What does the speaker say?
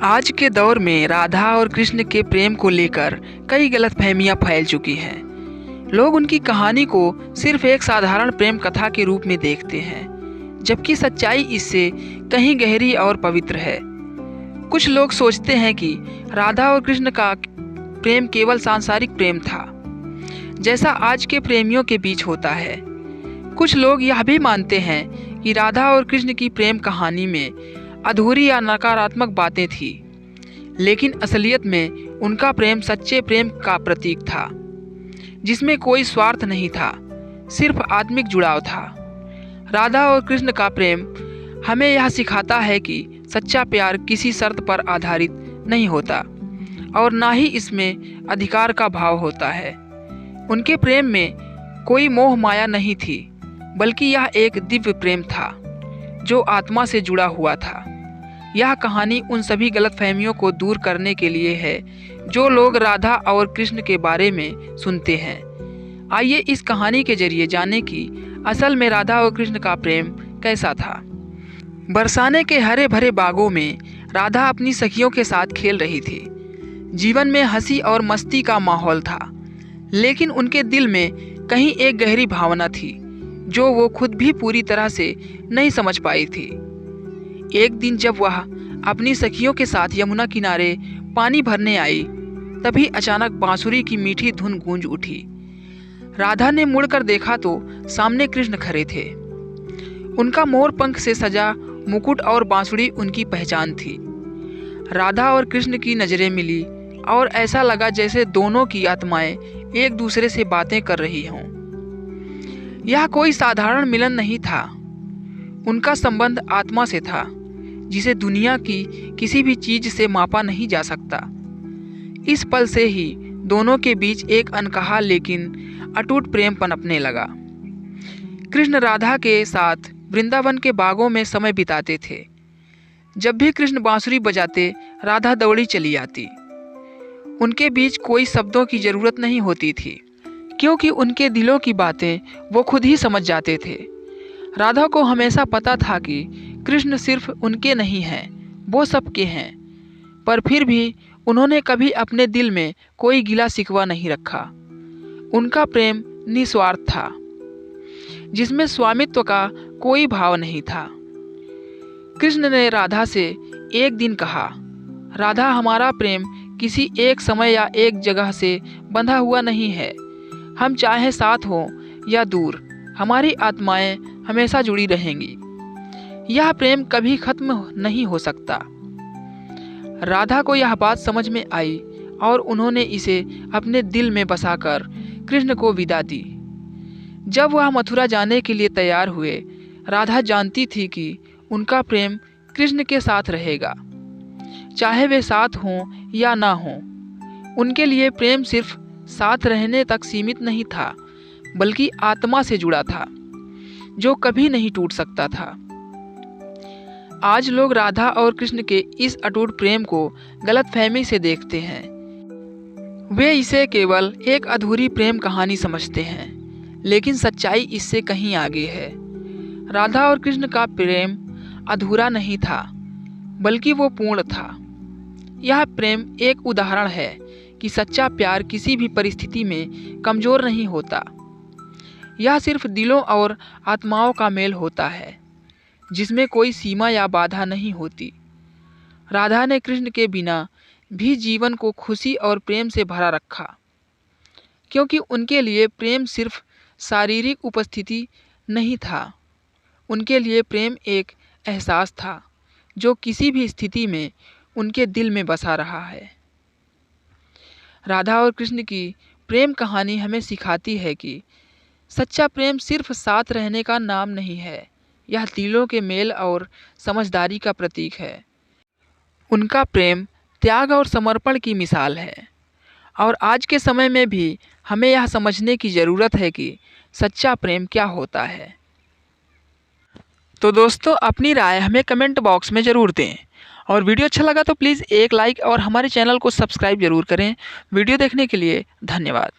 आज के दौर में राधा और कृष्ण के प्रेम को लेकर कई गलतफहमियां फैल चुकी हैं। लोग उनकी कहानी को सिर्फ एक साधारण प्रेम कथा के रूप में देखते हैं, जबकि सच्चाई इससे कहीं गहरी और पवित्र है। कुछ लोग सोचते हैं कि राधा और कृष्ण का प्रेम केवल सांसारिक प्रेम था, जैसा आज के प्रेमियों के बीच होता है। कुछ लोग यह भी मानते हैं कि राधा और कृष्ण की प्रेम कहानी में अधूरी या नकारात्मक बातें थी, लेकिन असलियत में उनका प्रेम सच्चे प्रेम का प्रतीक था, जिसमें कोई स्वार्थ नहीं था, सिर्फ आत्मिक जुड़ाव था। राधा और कृष्ण का प्रेम हमें यह सिखाता है कि सच्चा प्यार किसी शर्त पर आधारित नहीं होता और ना ही इसमें अधिकार का भाव होता है। उनके प्रेम में कोई मोह माया नहीं थी, बल्कि यह एक दिव्य प्रेम था जो आत्मा से जुड़ा हुआ था। यह कहानी उन सभी गलतफहमियों को दूर करने के लिए है जो लोग राधा और कृष्ण के बारे में सुनते हैं। आइए इस कहानी के जरिए जानें कि असल में राधा और कृष्ण का प्रेम कैसा था। बरसाने के हरे भरे बागों में राधा अपनी सखियों के साथ खेल रही थी। जीवन में हंसी और मस्ती का माहौल था, लेकिन उनके दिल में कहीं एक गहरी भावना थी जो वो खुद भी पूरी तरह से नहीं समझ पाई थी। एक दिन जब वह अपनी सखियों के साथ यमुना किनारे पानी भरने आई, तभी अचानक बांसुरी की मीठी धुन गूंज उठी। राधा ने मुड़कर देखा तो सामने कृष्ण खड़े थे। उनका मोर पंख से सजा मुकुट और बांसुरी उनकी पहचान थी। राधा और कृष्ण की नजरें मिली और ऐसा लगा जैसे दोनों की आत्माएं एक दूसरे से बातें कर रही हों। यह कोई साधारण मिलन नहीं था, उनका संबंध आत्मा से था, जिसे दुनिया की किसी भी चीज से मापा नहीं जा सकता। इस पल से ही दोनों के बीच एक अनकहा लेकिन अटूट प्रेम पनपने लगा। कृष्ण राधा के साथ वृंदावन के बागों में समय बिताते थे। जब भी कृष्ण बांसुरी बजाते, राधा दौड़ी चली आती। उनके बीच कोई शब्दों की जरूरत नहीं होती थी, क्योंकि उनके दिलों की बातें वो खुद ही समझ जाते थे। राधा को हमेशा पता था कि कृष्ण सिर्फ उनके नहीं हैं, वो सबके हैं, पर फिर भी उन्होंने कभी अपने दिल में कोई गिला शिकवा नहीं रखा। उनका प्रेम निस्वार्थ था, जिसमें स्वामित्व का कोई भाव नहीं था। कृष्ण ने राधा से एक दिन कहा, राधा, हमारा प्रेम किसी एक समय या एक जगह से बंधा हुआ नहीं है। हम चाहे साथ हों या दूर, हमारी आत्माएं हमेशा जुड़ी रहेंगी। यह प्रेम कभी खत्म नहीं हो सकता। राधा को यह बात समझ में आई और उन्होंने इसे अपने दिल में बसाकर कृष्ण को विदा दी। जब वह मथुरा जाने के लिए तैयार हुए, राधा जानती थी कि उनका प्रेम कृष्ण के साथ रहेगा, चाहे वे साथ हों या ना हों। उनके लिए प्रेम सिर्फ साथ रहने तक सीमित नहीं था, बल्कि आत्मा से जुड़ा था, जो कभी नहीं टूट सकता था। आज लोग राधा और कृष्ण के इस अटूट प्रेम को गलतफहमी से देखते हैं। वे इसे केवल एक अधूरी प्रेम कहानी समझते हैं, लेकिन सच्चाई इससे कहीं आगे है। राधा और कृष्ण का प्रेम अधूरा नहीं था, बल्कि वो पूर्ण था। यह प्रेम एक उदाहरण है कि सच्चा प्यार किसी भी परिस्थिति में कमजोर नहीं होता। यह सिर्फ दिलों और आत्माओं का मेल होता है, जिसमें कोई सीमा या बाधा नहीं होती। राधा ने कृष्ण के बिना भी जीवन को खुशी और प्रेम से भरा रखा, क्योंकि उनके लिए प्रेम सिर्फ शारीरिक उपस्थिति नहीं था। उनके लिए प्रेम एक एहसास था जो किसी भी स्थिति में उनके दिल में बसा रहा है। राधा और कृष्ण की प्रेम कहानी हमें सिखाती है कि सच्चा प्रेम सिर्फ साथ रहने का नाम नहीं है, यह दिलों के मेल और समझदारी का प्रतीक है। उनका प्रेम त्याग और समर्पण की मिसाल है, और आज के समय में भी हमें यह समझने की ज़रूरत है कि सच्चा प्रेम क्या होता है। तो दोस्तों, अपनी राय हमें कमेंट बॉक्स में ज़रूर दें, और वीडियो अच्छा लगा तो प्लीज़ एक लाइक और हमारे चैनल को सब्सक्राइब ज़रूर करें। वीडियो देखने के लिए धन्यवाद।